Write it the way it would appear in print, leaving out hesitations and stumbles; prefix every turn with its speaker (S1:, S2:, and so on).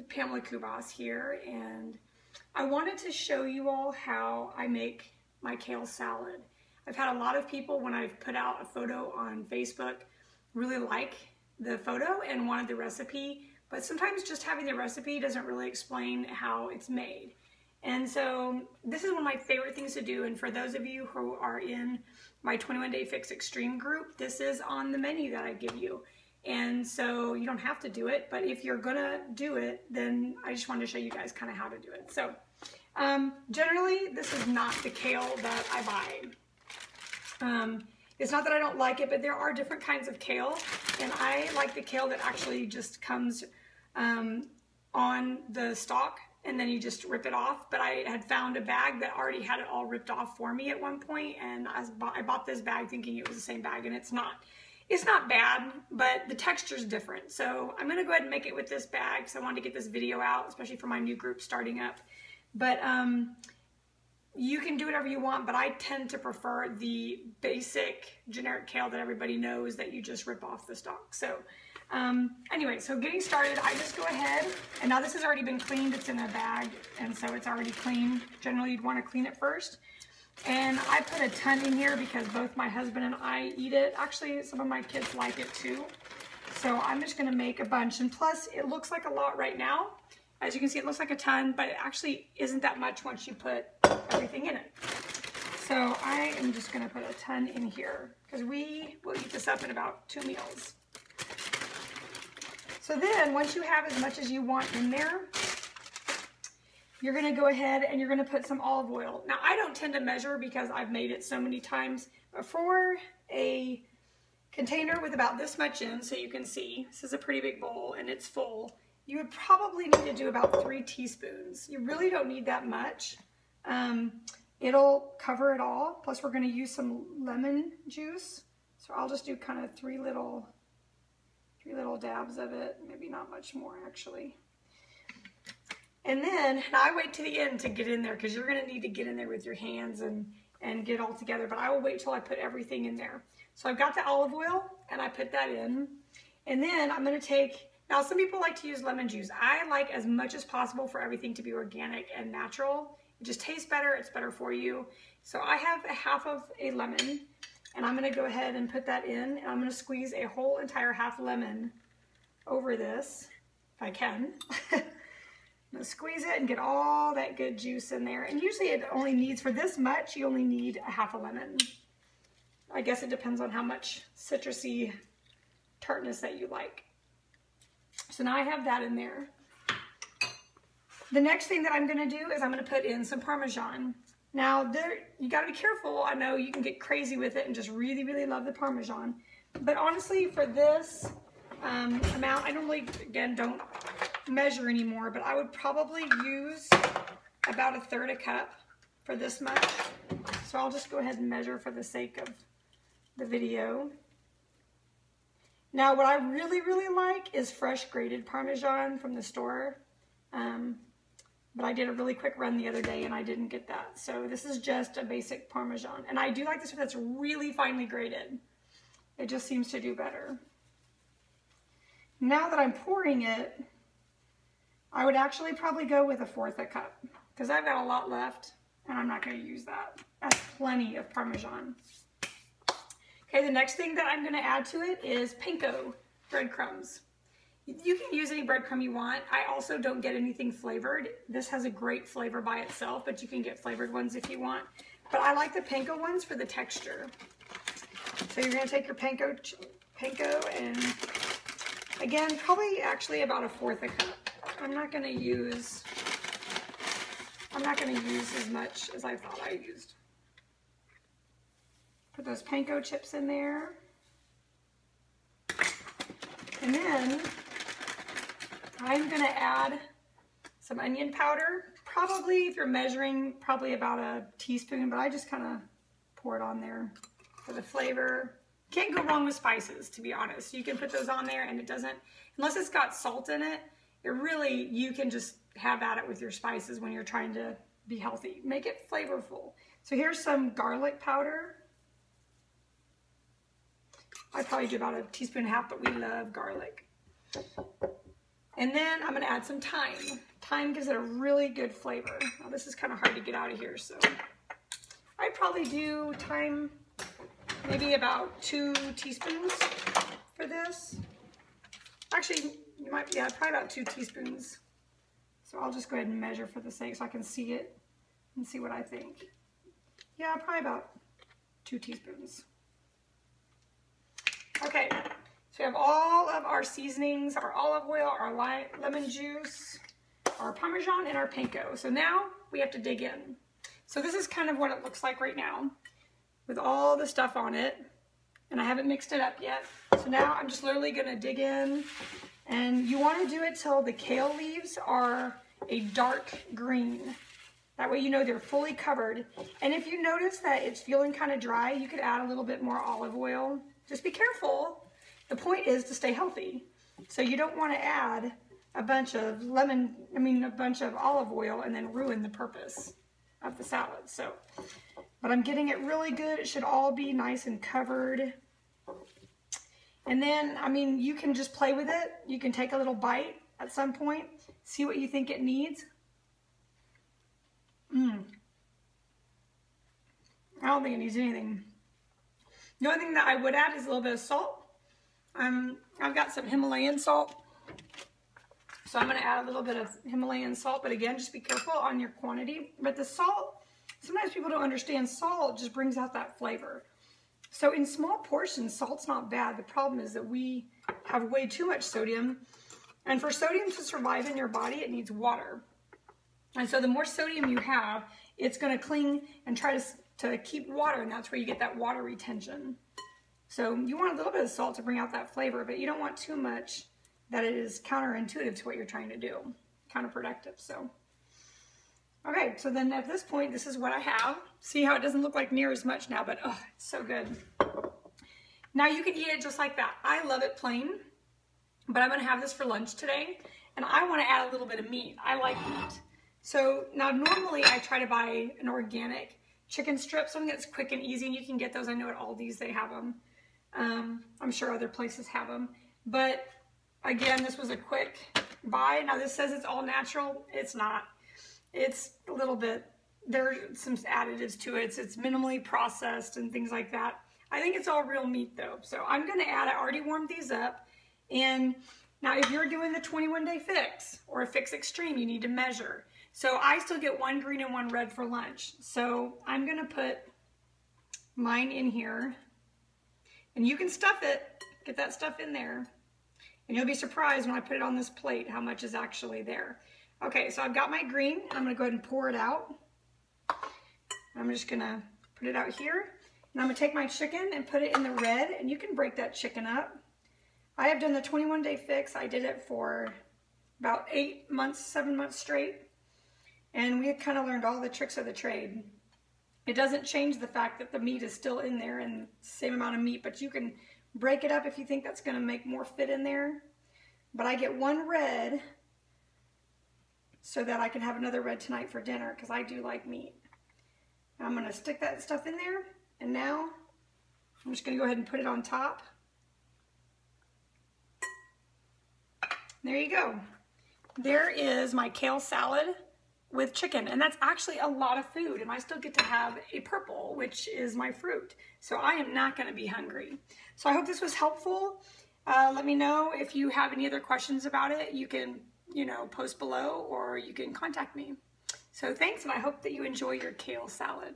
S1: Pamela Kubas here, and I wanted to show you all how I make my kale salad. I've had a lot of people, when I've put out a photo on Facebook, really like the photo and wanted the recipe, but sometimes just having the recipe doesn't really explain how it's made. And so this is one of my favorite things to do, and for those of you who are in my 21 Day Fix Extreme group, this is on the menu that I give you. And so you don't have to do it, but if you're gonna do it, then I just wanted to show you guys kind of how to do it. So generally, this is not the kale that I buy. It's not that I don't like it, but there are different kinds of kale, and I like the kale that actually just comes on the stalk, and then you just rip it off. But I had found a bag that already had it all ripped off for me at one point, and I bought this bag thinking it was the same bag, and it's not. It's not bad, but the texture is different. So I'm gonna go ahead and make it with this bag because I wanted to get this video out, especially for my new group starting up. But you can do whatever you want, but I tend to prefer the basic generic kale that everybody knows that you just rip off the stalk. So anyway, so getting started, I just go ahead, and now this has already been cleaned. It's in a bag, and so it's already clean. Generally, you'd want to clean it first. And I put a ton in here because both my husband and I eat it. Actually, some of my kids like it too. So I'm just gonna make a bunch. And plus, it looks like a lot right now. As you can see, it looks like a ton, but it actually isn't that much once you put everything in it. So I am just gonna put a ton in here because we will eat this up in about 2 meals. So then, once you have as much as you want in there, you're gonna go ahead and you're gonna put some olive oil. Now, I don't tend to measure because I've made it so many times, but for a container with about this much in, so you can see, this is a pretty big bowl and it's full, you would probably need to do about 3 teaspoons. You really don't need that much. It'll cover it all. Plus we're gonna use some lemon juice. So I'll just do kind of 3 little dabs of it, maybe not much more actually. And then, now I wait to the end to get in there because you're gonna need to get in there with your hands and get it all together, but I will wait till I put everything in there. So I've got the olive oil and I put that in. And then I'm gonna take, now some people like to use lemon juice. I like as much as possible for everything to be organic and natural. It just tastes better, it's better for you. So I have a half of a lemon and I'm gonna go ahead and put that in, and I'm gonna squeeze a whole entire half lemon over this, if I can. I'm gonna squeeze it and get all that good juice in there. And usually it only needs, for this much, you only need a half a lemon. I guess it depends on how much citrusy tartness that you like. So now I have that in there. The next thing that I'm gonna do is I'm gonna put in some Parmesan. Now you gotta be careful. I know you can get crazy with it and just really, really love the Parmesan. But honestly, for this amount, I normally, again, don't measure anymore, but I would probably use about 1/3 cup for this much. So I'll just go ahead and measure for the sake of the video. Now what I really, really like is fresh grated Parmesan from the store. But I did a really quick run the other day and I didn't get that. So this is just a basic Parmesan. And I do like this one that's really finely grated. It just seems to do better. Now that I'm pouring it, I would actually probably go with 1/4 cup because I've got a lot left and I'm not going to use that. That's plenty of Parmesan. Okay, the next thing that I'm going to add to it is panko breadcrumbs. You can use any breadcrumb you want. I also don't get anything flavored. This has a great flavor by itself, but you can get flavored ones if you want. But I like the panko ones for the texture. So you're going to take your panko and, again, probably actually about 1/4 cup. I'm not going to use as much as I thought I used. Put those panko chips in there. And then I'm going to add some onion powder. Probably, if you're measuring, probably about 1 teaspoon, but I just kind of pour it on there for the flavor. Can't go wrong with spices, to be honest. You can put those on there and it doesn't, unless it's got salt in it, you can just have at it with your spices when you're trying to be healthy. Make it flavorful. So here's some garlic powder. I'd probably do about 1.5 teaspoons, but we love garlic. And then I'm gonna add some thyme. Thyme gives it a really good flavor. Now this is kind of hard to get out of here, so I'd probably do thyme, maybe about 2 teaspoons for this. Actually, you might, yeah, probably about 2 teaspoons. So I'll just go ahead and measure for the sake so I can see it and see what I think. Yeah, probably about 2 teaspoons. Okay, so we have all of our seasonings, our olive oil, our lemon juice, our Parmesan, and our panko. So now we have to dig in. So this is kind of what it looks like right now with all the stuff on it. And I haven't mixed it up yet. So now I'm just literally gonna dig in. And you wanna do it till the kale leaves are a dark green. That way you know they're fully covered. And if you notice that it's feeling kind of dry, you could add a little bit more olive oil. Just be careful. The point is to stay healthy. So you don't want to add a bunch of a bunch of olive oil and then ruin the purpose of the salad. So, but I'm getting it really good. It should all be nice and covered. And then, I mean, you can just play with it. You can take a little bite at some point, see what you think it needs. I don't think it needs anything. The only thing that I would add is a little bit of salt. I've got some Himalayan salt. So I'm going to add a little bit of Himalayan salt, but again, just be careful on your quantity. But the salt, sometimes people don't understand salt just brings out that flavor. So in small portions, salt's not bad. The problem is that we have way too much sodium. And for sodium to survive in your body, it needs water. And so the more sodium you have, it's going to cling and try to keep water, and that's where you get that water retention. So you want a little bit of salt to bring out that flavor, but you don't want too much that it is counterintuitive to what you're trying to do, counterproductive. So, okay, so then at this point, this is what I have. See how it doesn't look like near as much now, but oh, it's so good. Now you can eat it just like that. I love it plain, but I'm gonna have this for lunch today, and I wanna add a little bit of meat. I like meat. So now normally I try to buy an organic chicken strip, something that's quick and easy, and you can get those. I know at Aldi's they have them. I'm sure other places have them. But again, this was a quick buy. Now this says it's all natural. It's not. It's a little bit, there's some additives to it. It's minimally processed and things like that. I think it's all real meat though. So I'm gonna add, I already warmed these up. And now if you're doing the 21-day fix or a fix extreme, you need to measure. So I still get 1 green and 1 red for lunch. So I'm gonna put mine in here, and you can stuff it, get that stuff in there, and you'll be surprised when I put it on this plate how much is actually there. Okay, so I've got my green, and I'm gonna go ahead and pour it out. I'm just gonna put it out here, and I'm gonna take my chicken and put it in the red, and you can break that chicken up. I have done the 21-day fix. I did it for about 8 months, 7 months straight. And we kind of learned all the tricks of the trade. It doesn't change the fact that the meat is still in there and same amount of meat, but you can break it up if you think that's gonna make more fit in there. But I get 1 red so that I can have another red tonight for dinner because I do like meat. I'm gonna stick that stuff in there, and now I'm just gonna go ahead and put it on top. There you go. There is my kale salad with chicken, and that's actually a lot of food, and I still get to have a purple, which is my fruit. So I am not gonna be hungry. So I hope this was helpful. Let me know if you have any other questions about it. You can, post below, or you can contact me. So thanks, and I hope that you enjoy your kale salad.